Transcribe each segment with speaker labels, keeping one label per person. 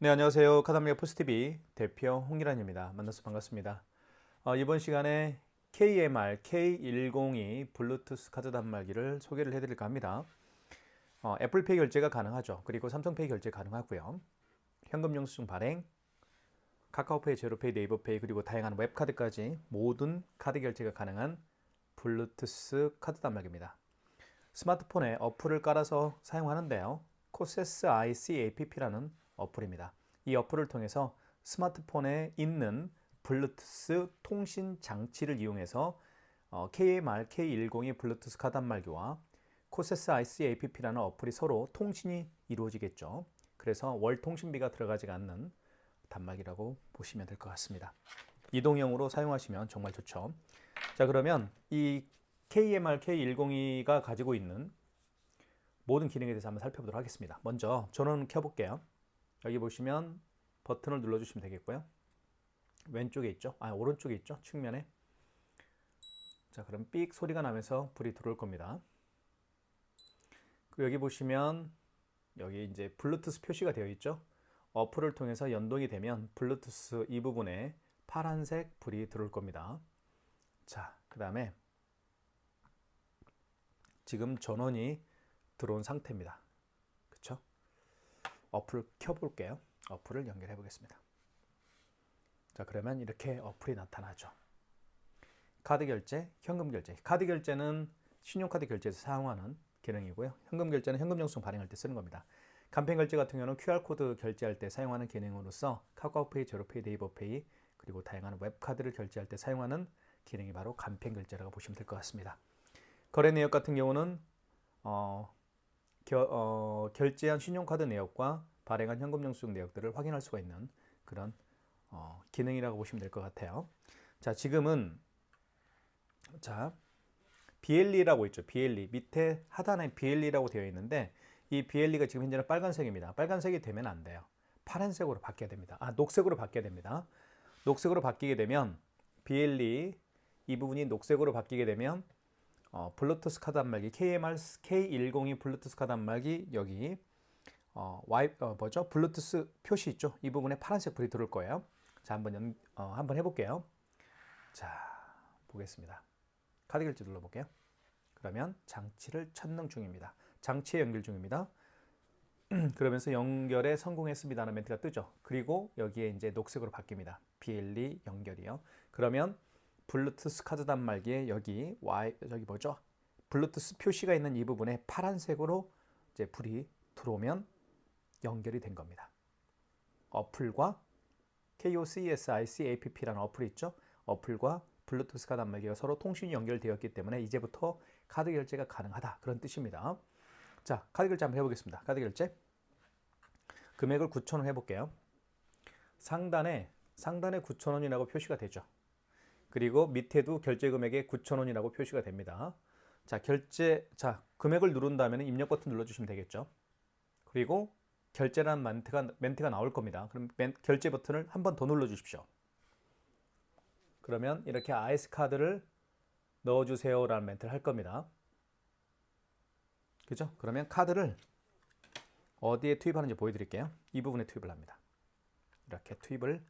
Speaker 1: 네, 안녕하세요. 카드합리가 포스TV 대표 홍일환입니다. 만나서 반갑습니다. 이번 시간에 KMR K102 블루투스 카드 단말기를 소개를 해드릴까 합니다. 애플페이 결제가 가능하죠. 그리고 삼성페이 결제 가능하고요. 현금 영수증 발행, 카카오페이, 제로페이, 네이버페이 그리고 다양한 웹카드까지 모든 카드 결제가 가능한 블루투스 카드 단말기입니다. 스마트폰에 어플을 깔아서 사용하는데요. 코세스 IC APP라는 어플입니다. 이 어플을 통해서 스마트폰에 있는 블루투스 통신 장치를 이용해서 KMR K102 블루투스 카드 단말기와 코세스 IC APP라는 어플이 서로 통신이 이루어지겠죠. 그래서 월 통신비가 들어가지 않는 단말기라고 보시면 될 것 같습니다. 이동형으로 사용하시면 정말 좋죠. 자, 그러면 이 KMR K102가 가지고 있는 모든 기능에 대해서 한번 살펴보도록 하겠습니다. 먼저 전원 켜볼게요. 여기 보시면 버튼을 눌러주시면 되겠고요. 왼쪽에 있죠? 오른쪽에 있죠? 측면에. 자, 그럼 삑 소리가 나면서 불이 들어올 겁니다. 그리고 여기 보시면 여기 이제 블루투스 표시가 되어 있죠? 어플을 통해서 연동이 되면 블루투스 이 부분에 파란색 불이 들어올 겁니다. 자, 그 다음에 지금 전원이 들어온 상태입니다. 그쵸? 어플 켜볼게요. 어플을 연결해 보겠습니다. 자, 그러면 이렇게 어플이 나타나죠. 카드 결제, 현금 결제. 카드 결제는 신용카드 결제에서 사용하는 기능이고요. 현금 결제는 현금 영수증 발행할 때 쓰는 겁니다. 간편 결제 같은 경우는 QR코드 결제할 때 사용하는 기능으로서 카카오페이, 제로페이, 네이버페이 그리고 다양한 웹카드를 결제할 때 사용하는 기능이 바로 간편 결제라고 보시면 될 것 같습니다. 거래 내역 같은 경우는 결제한 신용카드 내역과 발행한 현금 영수증 내역들을 확인할 수가 있는 그런 기능이라고 보시면 될 것 같아요. 자, 지금은 자 BLE라고 있죠. BLE 밑에 하단에 BLE라고 되어 있는데 이 BLE가 지금 현재는 빨간색입니다. 빨간색이 되면 안 돼요. 파란색으로 바뀌어야 됩니다. 녹색으로 바뀌어야 됩니다. 녹색으로 바뀌게 되면 BLE 이 부분이 녹색으로 바뀌게 되면 블루투스 카드 단말기 KMR K102 블루투스 카드 단말기 여기 블루투스 표시 있죠? 이 부분에 파란색 불이 들어올 거예요. 자, 한번 해볼게요. 자, 보겠습니다. 카드 결제 눌러볼게요. 그러면 장치를 천능 중입니다. 장치에 연결 중입니다. 그러면서 연결에 성공했습니다라는 멘트가 뜨죠. 그리고 여기에 이제 녹색으로 바뀝니다. BLE 연결이요. 그러면 블루투스 카드 단말기에 여기 블루투스 표시가 있는 이 부분에 파란색으로 이제 불이 들어오면 연결이 된 겁니다. 어플과 KOCSIC APP라는 어플이 있죠. 어플과 블루투스 카드 단말기가 서로 통신이 연결되었기 때문에 이제부터 카드 결제가 가능하다. 그런 뜻입니다. 자, 카드 결제 한번 해보겠습니다. 카드 결제. 금액을 9,000원 해볼게요. 상단에 9,000원이라고 표시가 되죠. 그리고 밑에도 결제 금액에 9,000원이라고 표시가 됩니다. 자, 금액을 누른 다음에 입력 버튼 눌러주시면 되겠죠. 그리고 결제라는 멘트가 나올 겁니다. 그럼 결제 버튼을 한 번 더 눌러주십시오. 그러면 이렇게 IS 카드를 넣어주세요라는 멘트를 할 겁니다. 그죠? 그러면 카드를 어디에 투입하는지 보여드릴게요. 이 부분에 투입을 합니다. 이렇게 투입을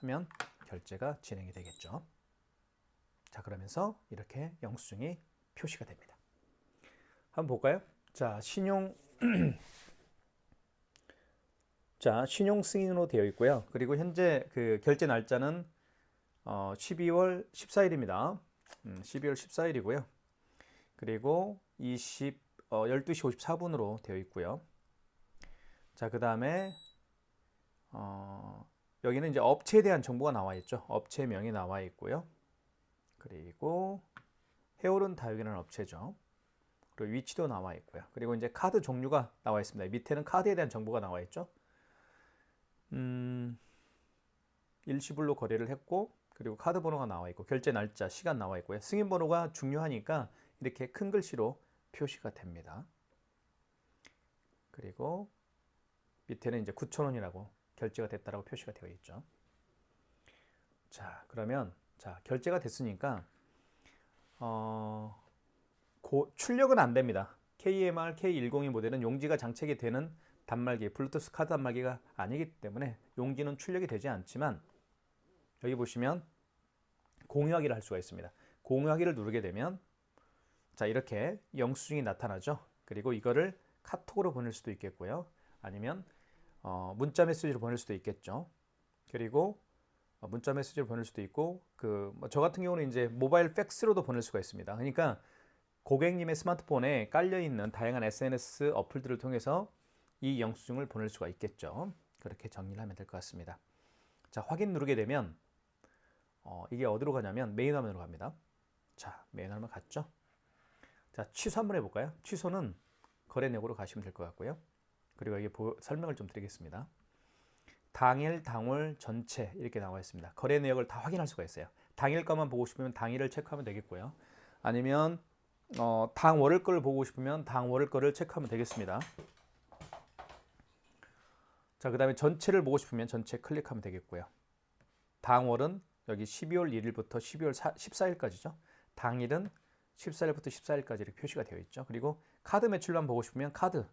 Speaker 1: 하면 결제가 진행이 되겠죠. 자, 그러면서 이렇게 영수증이 표시가 됩니다. 한번 볼까요? 자, 신용 승인으로 되어 있고요. 그리고 현재 그 결제 날짜는 12월 14일입니다. 12월 14일이고요. 그리고 12시 54분으로 되어 있고요. 자, 그 다음에 여기는 이제 업체에 대한 정보가 나와 있죠. 업체명이 나와 있고요. 그리고 해오른 다육이라는 업체죠. 그리고 위치도 나와 있고요. 그리고 이제 카드 종류가 나와 있습니다. 밑에는 카드에 대한 정보가 나와 있죠. 일시불로 거래를 했고, 그리고 카드 번호가 나와 있고, 결제 날짜, 시간 나와 있고요. 승인 번호가 중요하니까 이렇게 큰 글씨로 표시가 됩니다. 그리고 밑에는 이제 9,000원이라고 결제가 됐다라고 표시가 되어 있죠. 자, 그러면 결제가 됐으니까 출력은 안 됩니다. KMR K102 모델은 용지가 장착이 되는 단말기, 블루투스 카드 단말기가 아니기 때문에 용지는 출력이 되지 않지만 여기 보시면 공유하기를 할 수가 있습니다. 공유하기를 누르게 되면 자, 이렇게 영수증이 나타나죠. 그리고 이거를 카톡으로 보낼 수도 있겠고요. 아니면 문자 메시지로 보낼 수도 있겠죠. 그리고 문자 메시지로 보낼 수도 있고 저 같은 경우는 이제 모바일 팩스로도 보낼 수가 있습니다. 그러니까 고객님의 스마트폰에 깔려 있는 다양한 SNS 어플들을 통해서 이 영수증을 보낼 수가 있겠죠. 그렇게 정리를 하면 될 것 같습니다. 자, 확인 누르게 되면 이게 어디로 가냐면 메인 화면으로 갑니다. 자, 메인 화면 갔죠. 자, 취소 한번 해볼까요? 취소는 거래 내역으로 가시면 될 것 같고요. 그리고 여기 설명을 좀 드리겠습니다. 당일, 당월, 전체 이렇게 나와 있습니다. 거래 내역을 다 확인할 수가 있어요. 당일 것만 보고 싶으면 당일을 체크하면 되겠고요. 아니면 당월을 거를 보고 싶으면 당월을 거를 체크하면 되겠습니다. 자, 그 다음에 전체를 보고 싶으면 전체 클릭하면 되겠고요. 당월은 여기 12월 1일부터 12월 14일까지죠. 당일은 14일부터 14일까지 이렇게 표시가 되어 있죠. 그리고 카드 매출만 보고 싶으면 카드,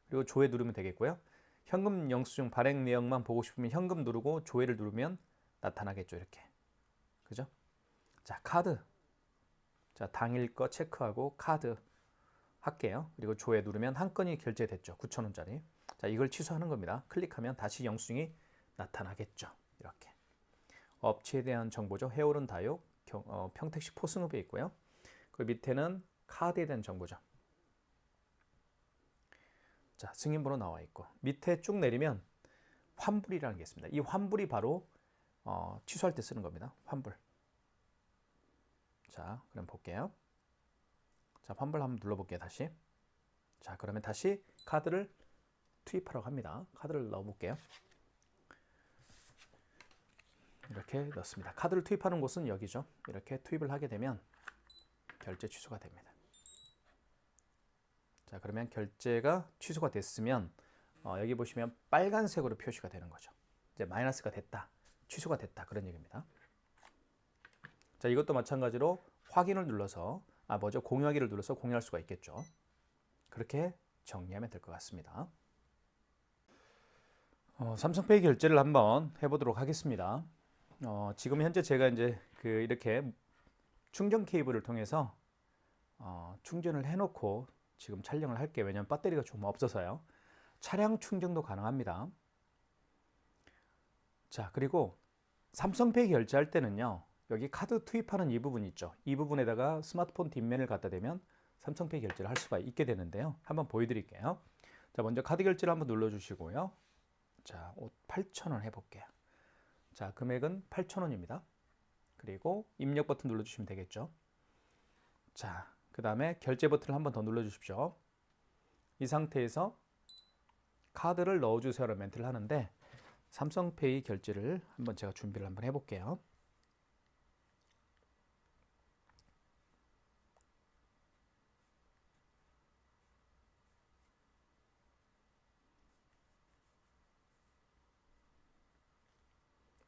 Speaker 1: 그리고 조회 누르면 되겠고요. 현금 영수증 발행 내역만 보고 싶으면 현금 누르고 조회를 누르면 나타나겠죠. 이렇게. 그죠? 자, 카드. 자, 당일 거 체크하고 카드 할게요. 그리고 조회 누르면 한 건이 결제됐죠. 9,000원짜리. 자, 이걸 취소하는 겁니다. 클릭하면 다시 영수증이 나타나겠죠. 이렇게. 업체에 대한 정보죠. 해오른 다육, 평택시 포승읍에 있고요. 그 밑에는 카드에 대한 정보죠. 자, 승인번호 나와 있고 밑에 쭉 내리면 환불이라는 게 있습니다. 이 환불이 바로 취소할 때 쓰는 겁니다. 환불. 자, 그럼 볼게요. 자, 환불 한번 눌러볼게요. 다시. 자, 그러면 다시 카드를 투입하라고 합니다. 카드를 넣어볼게요. 이렇게 넣습니다. 카드를 투입하는 곳은 여기죠. 이렇게 투입을 하게 되면 결제 취소가 됩니다. 자, 그러면 결제가 취소가 됐으면 여기 보시면 빨간색으로 표시가 되는 거죠. 이제 마이너스가 됐다, 취소가 됐다, 그런 얘기입니다. 자, 이것도 마찬가지로 확인을 눌러서 공유하기를 눌러서 공유할 수가 있겠죠. 그렇게 정리하면 될 것 같습니다. 삼성페이 결제를 한번 해보도록 하겠습니다. 지금 현재 제가 이제 이렇게 충전 케이블을 통해서 충전을 해놓고 지금 촬영을 할게요. 왜냐하면 배터리가 좀 없어서요. 차량 충전도 가능합니다. 자, 그리고 삼성페이 결제할 때는요, 여기 카드 투입하는 이 부분 있죠. 이 부분에다가 스마트폰 뒷면을 갖다 대면 삼성페이 결제를 할 수가 있게 되는데요. 한번 보여드릴게요. 자, 먼저 카드 결제를 한번 눌러주시고요. 자, 8,000원 해볼게요. 자, 금액은 8,000원입니다. 그리고 입력 버튼 눌러주시면 되겠죠. 자, 그 다음에 결제 버튼을 한번 더 눌러주십시오. 이 상태에서 카드를 넣어주세요라는 멘트를 하는데 삼성페이 결제를 한번 제가 준비를 한번 해볼게요.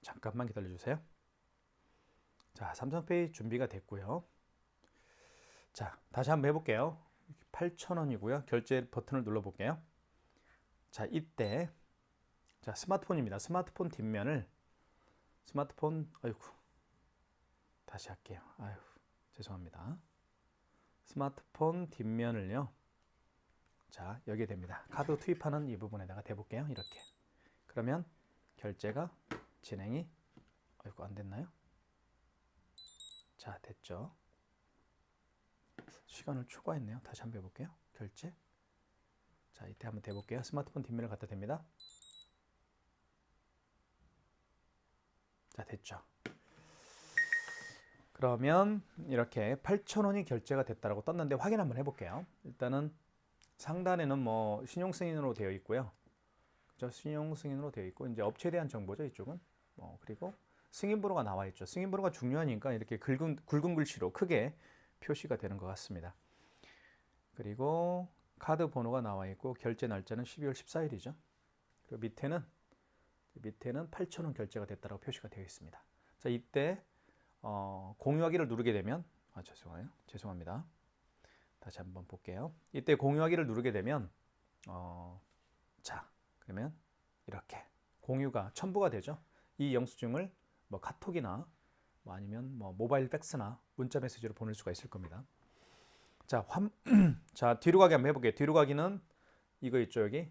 Speaker 1: 잠깐만 기다려주세요. 자, 삼성페이 준비가 됐고요. 자, 다시 한번 해볼게요. 8,000원이고요. 결제 버튼을 눌러볼게요. 자, 이때 자, 스마트폰입니다. 스마트폰 뒷면을 아이고, 다시 할게요. 아이고, 죄송합니다. 스마트폰 뒷면을요. 자, 여기에 됩니다. 카드 투입하는 이 부분에다가 대볼게요. 이렇게. 그러면 결제가 진행이 안 됐나요? 자, 됐죠. 시간을 초과했네요. 다시 한번 해볼게요. 결제. 자, 이때 한번 대볼게요. 스마트폰 뒷면을 갖다 댑니다. 자, 됐죠. 그러면 이렇게 8,000원이 결제가 됐다라고 떴는데 확인 한번 해볼게요. 일단은 상단에는 뭐 신용승인으로 되어 있고요. 그죠? 신용승인으로 되어 있고 이제 업체에 대한 정보죠. 이쪽은. 그리고 승인번호가 나와 있죠. 승인번호가 중요하니까 이렇게 굵은 글씨로 크게 표시가 되는 것 같습니다. 그리고 카드 번호가 나와 있고 결제 날짜는 12월 14일이죠. 그리고 밑에는 8,000원 결제가 됐다고 표시가 되어 있습니다. 자, 이때 공유하기를 누르게 되면 죄송합니다. 다시 한번 볼게요. 이때 공유하기를 누르게 되면 자, 그러면 이렇게 공유가 첨부가 되죠. 이 영수증을 뭐 카톡이나 뭐 아니면 뭐 모바일 팩스나 문자 메시지로 보낼 수가 있을 겁니다. 자, 자, 뒤로 가기 한번 해볼게요. 뒤로 가기는 이거 있죠, 여기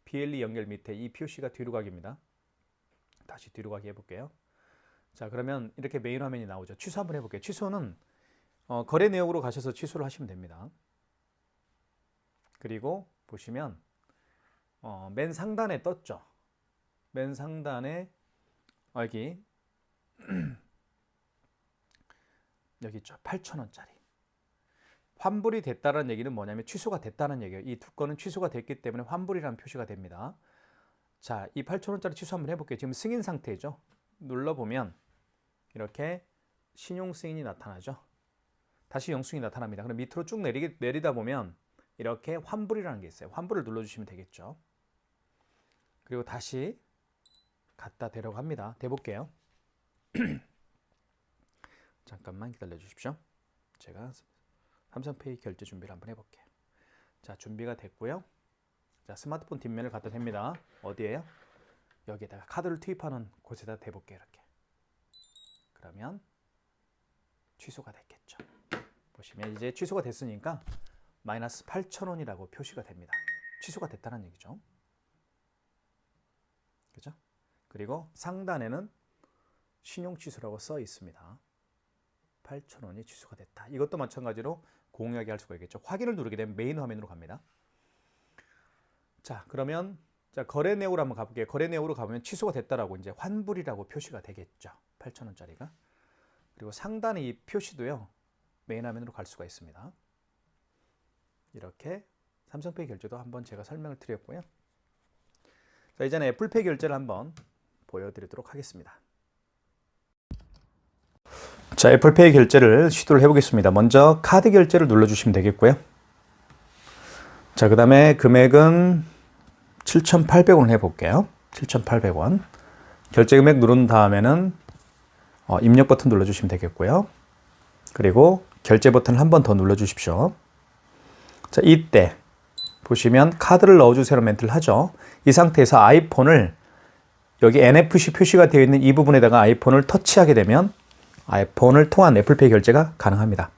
Speaker 1: BLE 연결 밑에 이 표시가 뒤로 가기입니다. 다시 뒤로 가기 해볼게요. 자, 그러면 이렇게 메인 화면이 나오죠. 취소 한번 해볼게요. 취소는 거래 내역으로 가셔서 취소를 하시면 됩니다. 그리고 보시면 맨 상단에 떴죠. 맨 상단에 여기 여기 있죠. 8,000원짜리. 환불이 됐다는 얘기는 뭐냐면 취소가 됐다는 얘기예요. 이 두 건은 취소가 됐기 때문에 환불이라는 표시가 됩니다. 자, 이 8,000원짜리 취소 한번 해볼게요. 지금 승인 상태죠. 눌러보면 이렇게 신용 승인이 나타나죠. 다시 영수증이 나타납니다. 그럼 밑으로 쭉 내리다 보면 이렇게 환불이라는 게 있어요. 환불을 눌러주시면 되겠죠. 그리고 다시 갖다 대라고 합니다. 대볼게요. 잠깐만 기다려 주십시오. 제가 삼성페이 결제 준비를 한번 해볼게요. 자, 준비가 됐고요. 자, 스마트폰 뒷면을 갖다 댑니다. 어디에요? 여기에다가 카드를 투입하는 곳에다 대볼게요. 이렇게. 그러면 취소가 됐겠죠. 보시면 이제 취소가 됐으니까 마이너스 8,000원이라고 표시가 됩니다. 취소가 됐다는 얘기죠. 그죠? 그리고 상단에는 신용 취소라고 써 있습니다. 8,000원이 취소가 됐다. 이것도 마찬가지로 공유하게 할 수가 있겠죠. 확인을 누르게 되면 메인 화면으로 갑니다. 자, 그러면 자, 거래 내역으로 한번 가볼게요. 거래 내역으로 가보면 취소가 됐다라고 이제 환불이라고 표시가 되겠죠. 8,000원짜리가. 그리고 상단의 이 표시도요. 메인 화면으로 갈 수가 있습니다. 이렇게 삼성페이 결제도 한번 제가 설명을 드렸고요. 자, 이제는 애플페이 결제를 한번 보여드리도록 하겠습니다. 자, 애플페이 결제를 시도를 해보겠습니다. 먼저 카드 결제를 눌러주시면 되겠고요. 자, 그 다음에 금액은 7,800원을 해볼게요. 7,800원. 결제 금액 누른 다음에는 입력 버튼 눌러주시면 되겠고요. 그리고 결제 버튼을 한 번 더 눌러주십시오. 자, 이때 보시면 카드를 넣어주세요 멘트를 하죠. 이 상태에서 아이폰을 여기 NFC 표시가 되어 있는 이 부분에다가 아이폰을 터치하게 되면 아이폰을 통한 애플페이 결제가 가능합니다.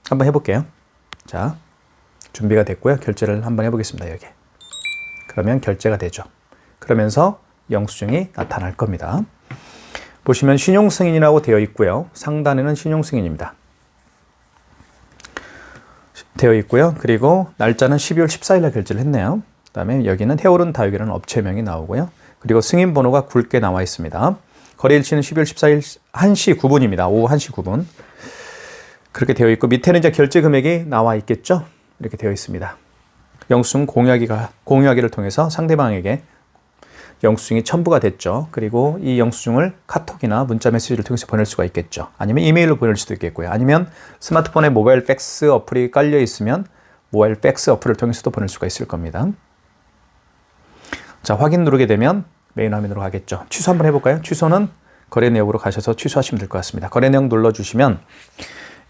Speaker 1: 한번 해볼게요. 자, 준비가 됐고요. 결제를 한번 해보겠습니다. 여기. 그러면 결제가 되죠. 그러면서 영수증이 나타날 겁니다. 보시면 신용승인이라고 되어 있고요. 상단에는 신용승인입니다. 되어 있고요. 그리고 날짜는 12월 14일에 결제를 했네요. 그 다음에 여기는 해오른 다육이라는 업체명이 나오고요. 그리고 승인 번호가 굵게 나와 있습니다. 거래일치는 12월 14일 1시 9분입니다. 오후 1시 9분. 그렇게 되어 있고 밑에는 이제 결제 금액이 나와 있겠죠. 이렇게 되어 있습니다. 영수증 공유하기를 통해서 상대방에게 영수증이 첨부가 됐죠. 그리고 이 영수증을 카톡이나 문자 메시지를 통해서 보낼 수가 있겠죠. 아니면 이메일로 보낼 수도 있겠고요. 아니면 스마트폰에 모바일 팩스 어플이 깔려 있으면 모바일 팩스 어플을 통해서도 보낼 수가 있을 겁니다. 자, 확인 누르게 되면 메인 화면으로 가겠죠. 취소 한번 해볼까요? 취소는 거래 내역으로 가셔서 취소하시면 될 것 같습니다. 거래 내역 눌러주시면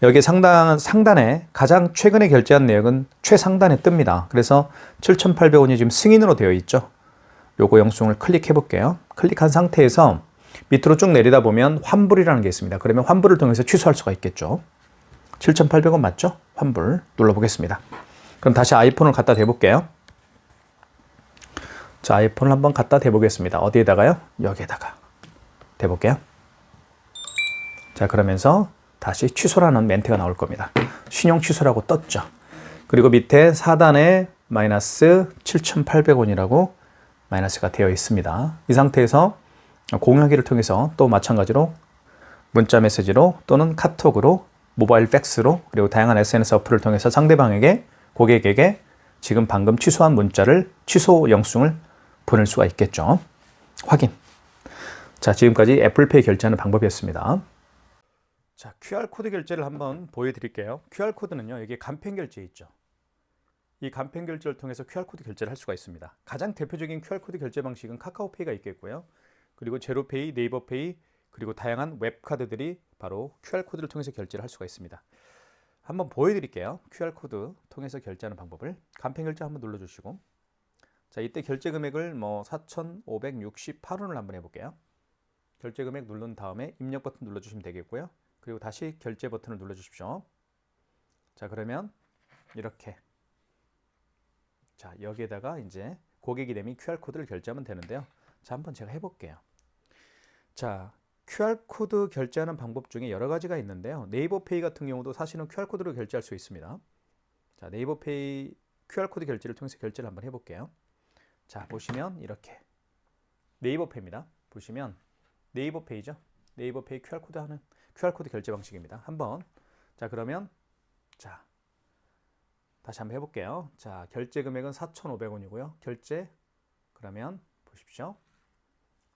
Speaker 1: 여기 상단에 가장 최근에 결제한 내역은 최상단에 뜹니다. 그래서 7,800원이 지금 승인으로 되어 있죠. 요거 영수증을 클릭해 볼게요. 클릭한 상태에서 밑으로 쭉 내리다 보면 환불이라는 게 있습니다. 그러면 환불을 통해서 취소할 수가 있겠죠. 7,800원 맞죠? 환불 눌러보겠습니다. 그럼 다시 아이폰을 갖다 대볼게요. 자, 아이폰을 한번 갖다 대보겠습니다. 어디에다가요? 여기에다가 대볼게요. 자, 그러면서 다시 취소라는 멘트가 나올 겁니다. 신용 취소라고 떴죠. 그리고 밑에 사단에 마이너스 7,800원이라고 마이너스가 되어 있습니다. 이 상태에서 공유하기를 통해서 또 마찬가지로 문자 메시지로 또는 카톡으로 모바일 팩스로 그리고 다양한 SNS 어플을 통해서 상대방에게 고객에게 지금 방금 취소한 문자를 취소 영수증을 보낼 수가 있겠죠. 확인. 자, 지금까지 애플페이 결제하는 방법이었습니다. 자, QR코드 결제를 한번 보여드릴게요. QR코드는요, 여기 간편 결제 있죠. 이 간편 결제를 통해서 QR코드 결제를 할 수가 있습니다. 가장 대표적인 QR코드 결제 방식은 카카오페이가 있겠고요. 그리고 제로페이, 네이버페이, 그리고 다양한 웹카드들이 바로 QR코드를 통해서 결제를 할 수가 있습니다. 한번 보여드릴게요. QR코드 통해서 결제하는 방법을. 간편 결제 한번 눌러주시고, 자, 이때 결제 금액을 뭐 4,568원을 한번 해볼게요. 결제 금액 누른 다음에 입력 버튼 눌러주시면 되겠고요. 그리고 다시 결제 버튼을 눌러주십시오. 자, 그러면 이렇게, 자, 여기에다가 이제 고객 이름이 QR코드를 결제하면 되는데요. 자, 한번 제가 해볼게요. 자, QR코드 결제하는 방법 중에 여러 가지가 있는데요. 네이버페이 같은 경우도 사실은 QR코드로 결제할 수 있습니다. 자, 네이버페이 QR코드 결제를 통해서 결제를 한번 해볼게요. 자, 보시면 이렇게 네이버페이입니다. 보시면 네이버페이죠. 네이버페이 QR코드 하는 QR코드 결제 방식입니다. 한번, 자, 그러면 자, 다시 한번 해볼게요. 자, 결제 금액은 4,500원이고요. 결제, 그러면 보십시오.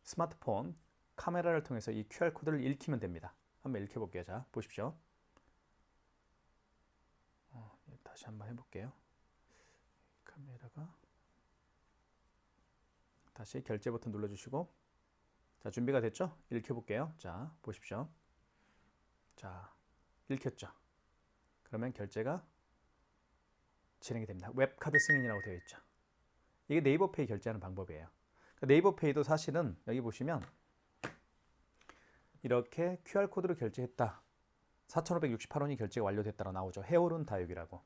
Speaker 1: 스마트폰 카메라를 통해서 이 QR코드를 읽히면 됩니다. 한번 읽혀볼게요. 자, 보십시오. 다시 한번 해볼게요. 카메라가, 다시 결제 버튼 눌러주시고, 자, 준비가 됐죠? 읽혀볼게요. 자, 보십시오. 자, 읽혔죠? 그러면 결제가 진행이 됩니다. 웹카드 승인이라고 되어 있죠. 이게 네이버페이 결제하는 방법이에요. 네이버페이도 사실은 여기 보시면 이렇게 QR코드로 결제했다. 4,568원이 결제가 완료됐다고 나오죠. 해오른 다육이라고.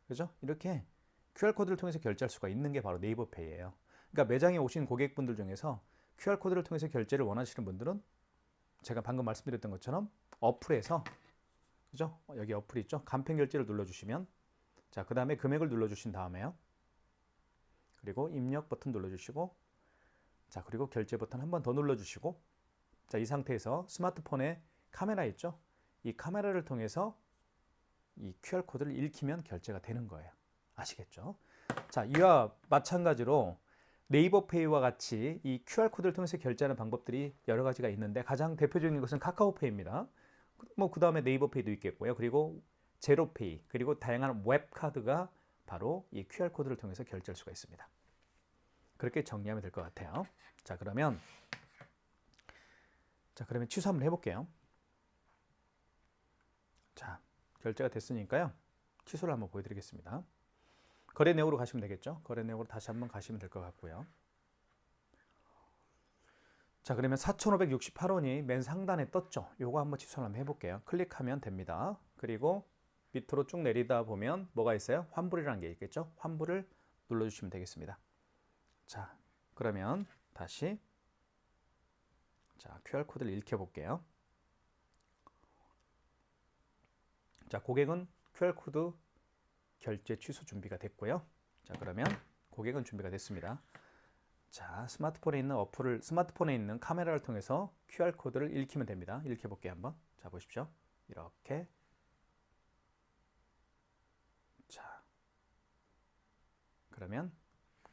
Speaker 1: 그죠? 이렇게 QR코드를 통해서 결제할 수가 있는 게 바로 네이버페이예요. 그러니까 매장에 오신 고객분들 중에서 QR코드를 통해서 결제를 원하시는 분들은 제가 방금 말씀드렸던 것처럼 어플에서, 그죠? 여기 어플 있죠? 간편 결제를 눌러주시면, 자, 그 다음에 금액을 눌러주신 다음에요. 그리고 입력 버튼 눌러주시고, 자, 그리고 결제 버튼 한 번 더 눌러주시고, 자, 이 상태에서 스마트폰에 카메라 있죠? 이 카메라를 통해서 이 QR코드를 읽히면 결제가 되는 거예요. 아시겠죠? 자, 이와 마찬가지로 네이버페이와 같이 이 QR코드를 통해서 결제하는 방법들이 여러 가지가 있는데 가장 대표적인 것은 카카오페이입니다. 뭐 그 다음에 네이버페이도 있겠고요. 그리고 제로페이, 그리고 다양한 웹카드가 바로 이 QR코드를 통해서 결제할 수가 있습니다. 그렇게 정리하면 될 것 같아요. 자, 그러면 취소 한번 해볼게요. 자, 결제가 됐으니까요. 취소를 한번 보여드리겠습니다. 거래 내역으로 가시면 되겠죠. 거래 내역으로 다시 한번 가시면 될 것 같고요. 자, 그러면 4,568원이 맨 상단에 떴죠. 요거 한번 취소를 한번 해볼게요. 클릭하면 됩니다. 그리고 밑으로 쭉 내리다 보면 뭐가 있어요? 환불이라는 게 있겠죠. 환불을 눌러주시면 되겠습니다. 자, 그러면 다시, 자, QR코드를 읽혀볼게요. 자, 고객은 QR코드 결제 취소 준비가 됐고요. 자, 그러면 고객은 준비가 됐습니다. 자, 스마트폰에 있는 카메라를 통해서 QR코드를 읽히면 됩니다. 읽혀볼게요, 한번. 자, 보십시오. 이렇게. 자, 그러면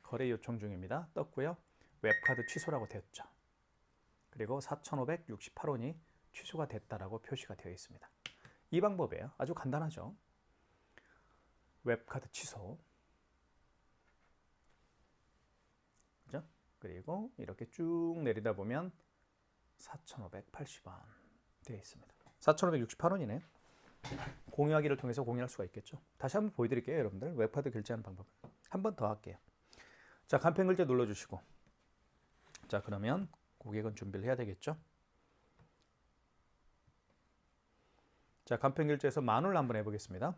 Speaker 1: 거래 요청 중입니다. 떴고요. 웹카드 취소라고 되었죠. 그리고 4,568원이 취소가 됐다라고 표시가 되어 있습니다. 이 방법이에요. 아주 간단하죠. 웹카드 취소. 그죠? 그리고 이렇게 쭉 내리다 보면 4,580원 되어 있습니다. 4,568원이네. 공유하기를 통해서 공유할 수가 있겠죠. 다시 한번 보여드릴게요, 여러분들. 웹카드 결제하는 방법. 한 번 더 할게요. 자, 간편 결제 눌러주시고. 자, 그러면 고객은 준비를 해야 되겠죠. 자, 간편 결제에서 10,000원을 한번 해보겠습니다.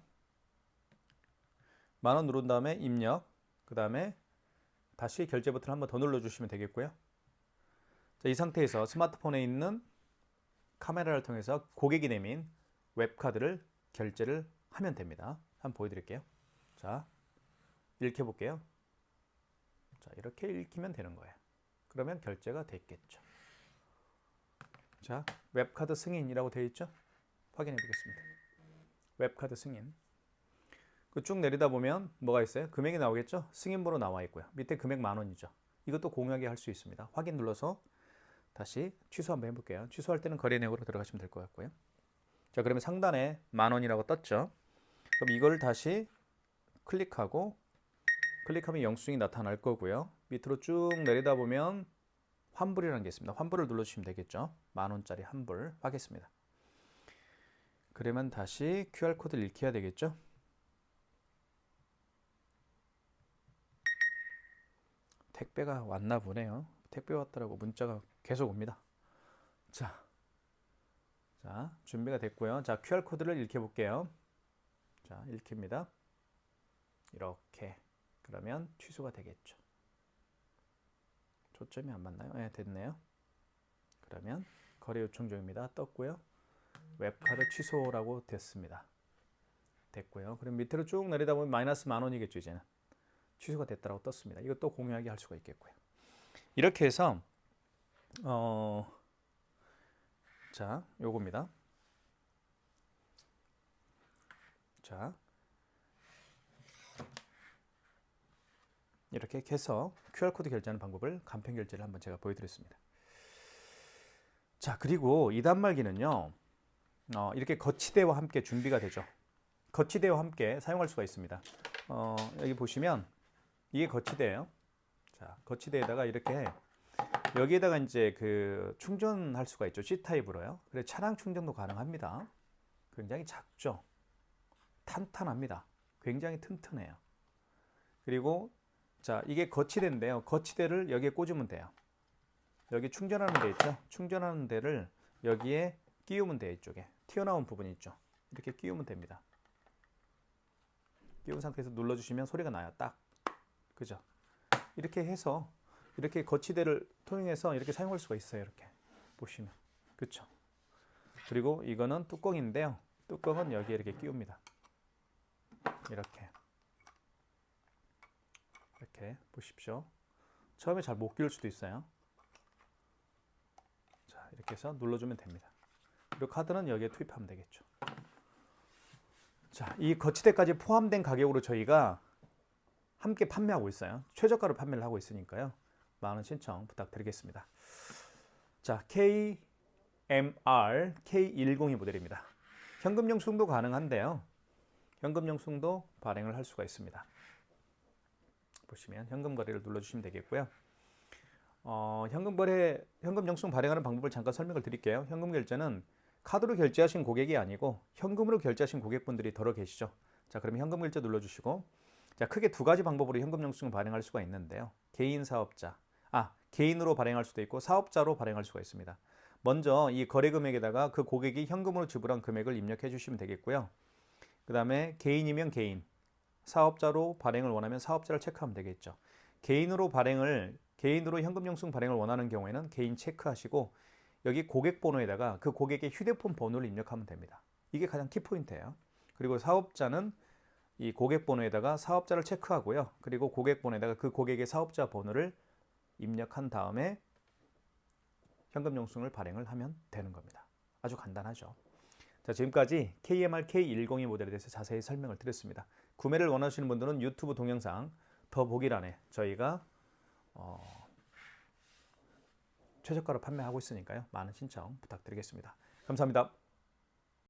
Speaker 1: 10,000원 누른 다음에 입력, 그 다음에 다시 결제 버튼 한 번 더 눌러주시면 되겠고요. 자, 이 상태에서 스마트폰에 있는 카메라를 통해서 고객이 내민 웹카드를 결제를 하면 됩니다. 한번 보여드릴게요. 자, 읽혀볼게요. 자, 이렇게 읽히면 되는 거예요. 그러면 결제가 됐겠죠. 자, 웹카드 승인이라고 되어 있죠? 확인해 보겠습니다. 웹카드 승인. 쭉 내리다 보면 뭐가 있어요? 금액이 나오겠죠? 승인번호 나와 있고요. 밑에 금액 10,000원이죠. 이것도 공유하게 할 수 있습니다. 확인 눌러서 다시 취소 한번 해볼게요. 취소할 때는 거래 내역으로 들어가시면 될 것 같고요. 자, 그러면 상단에 10,000원이라고 떴죠? 그럼 이걸 다시 클릭하면 영수증이 나타날 거고요. 밑으로 쭉 내리다 보면 환불이라는 게 있습니다. 환불을 눌러주시면 되겠죠? 10,000원짜리 환불 하겠습니다. 그러면 다시 QR코드를 읽혀야 되겠죠? 택배가 왔나 보네요. 택배 왔더라고 문자가 계속 옵니다. 자, 준비가 됐고요. 자, QR코드를 읽혀 볼게요. 자, 읽힙니다. 이렇게. 그러면 취소가 되겠죠. 초점이 안 맞나요? 네, 됐네요. 그러면 거래 요청 중입니다. 떴고요. 웹카드 취소라고 됐습니다. 됐고요. 그럼 밑으로 쭉 내리다 보면 마이너스 10,000원이겠죠, 이제는. 취소가 됐다라고 떴습니다. 이것도 공유하게 할 수가 있겠고요. 이렇게 해서 자, 요겁니다. 자, 이렇게 해서 QR코드 결제하는 방법을 간편 결제를 한번 제가 보여드렸습니다. 자, 그리고 이 단말기는요, 이렇게 거치대와 함께 준비가 되죠. 거치대와 함께 사용할 수가 있습니다. 여기 보시면 이게 거치대예요. 자, 거치대에다가 이렇게 여기에다가 이제 그 충전할 수가 있죠. C타입으로요. 그래서 차량 충전도 가능합니다. 굉장히 작죠. 탄탄합니다. 굉장히 튼튼해요. 그리고 자, 이게 거치대인데요. 거치대를 여기에 꽂으면 돼요. 여기 충전하는 데 있죠. 충전하는 데를 여기에 끼우면 돼요. 이쪽에 튀어나온 부분이 있죠. 이렇게 끼우면 됩니다. 끼운 상태에서 눌러주시면 소리가 나요. 딱. 그죠? 이렇게 해서 이렇게 거치대를 통해서 이렇게 사용할 수가 있어요. 이렇게 보시면. 그쵸? 그리고 이거는 뚜껑인데요. 뚜껑은 여기에 이렇게 끼웁니다. 이렇게 보십시오. 처음에 잘 못 끼울 수도 있어요. 자, 이렇게 해서 눌러주면 됩니다. 그리고 카드는 여기에 투입하면 되겠죠. 자, 이 거치대까지 포함된 가격으로 저희가 함께 판매하고 있어요. 최저가로 판매를 하고 있으니까요. 많은 신청 부탁드리겠습니다. 자, KMR K102 모델입니다. 현금 영수증도 가능한데요. 현금 영수증도 발행을 할 수가 있습니다. 보시면 현금 거래를 눌러주시면 되겠고요. 현금 영수증 발행하는 방법을 잠깐 설명을 드릴게요. 현금 결제는 카드로 결제하신 고객이 아니고 현금으로 결제하신 고객분들이 더러 계시죠. 자, 그러면 현금 결제 눌러주시고, 자, 크게 두 가지 방법으로 현금 영수증을 발행할 수가 있는데요. 개인 사업자, 개인으로 발행할 수도 있고 사업자로 발행할 수가 있습니다. 먼저 이 거래 금액에다가 그 고객이 현금으로 지불한 금액을 입력해 주시면 되겠고요. 그 다음에 개인이면 개인, 사업자로 발행을 원하면 사업자를 체크하면 되겠죠. 개인으로 현금 영수증 발행을 원하는 경우에는 개인 체크하시고 여기 고객 번호에다가 그 고객의 휴대폰 번호를 입력하면 됩니다. 이게 가장 키포인트예요. 그리고 사업자는 이 고객 번호에다가 사업자를 체크하고요. 그리고 고객 번호에다가 그 고객의 사업자 번호를 입력한 다음에 현금 영수증을 발행을 하면 되는 겁니다. 아주 간단하죠. 자, 지금까지 KMR K102 모델에 대해서 자세히 설명을 드렸습니다. 구매를 원하시는 분들은 유튜브 동영상 더보기란에 저희가 최저가로 판매하고 있으니까요. 많은 신청 부탁드리겠습니다. 감사합니다.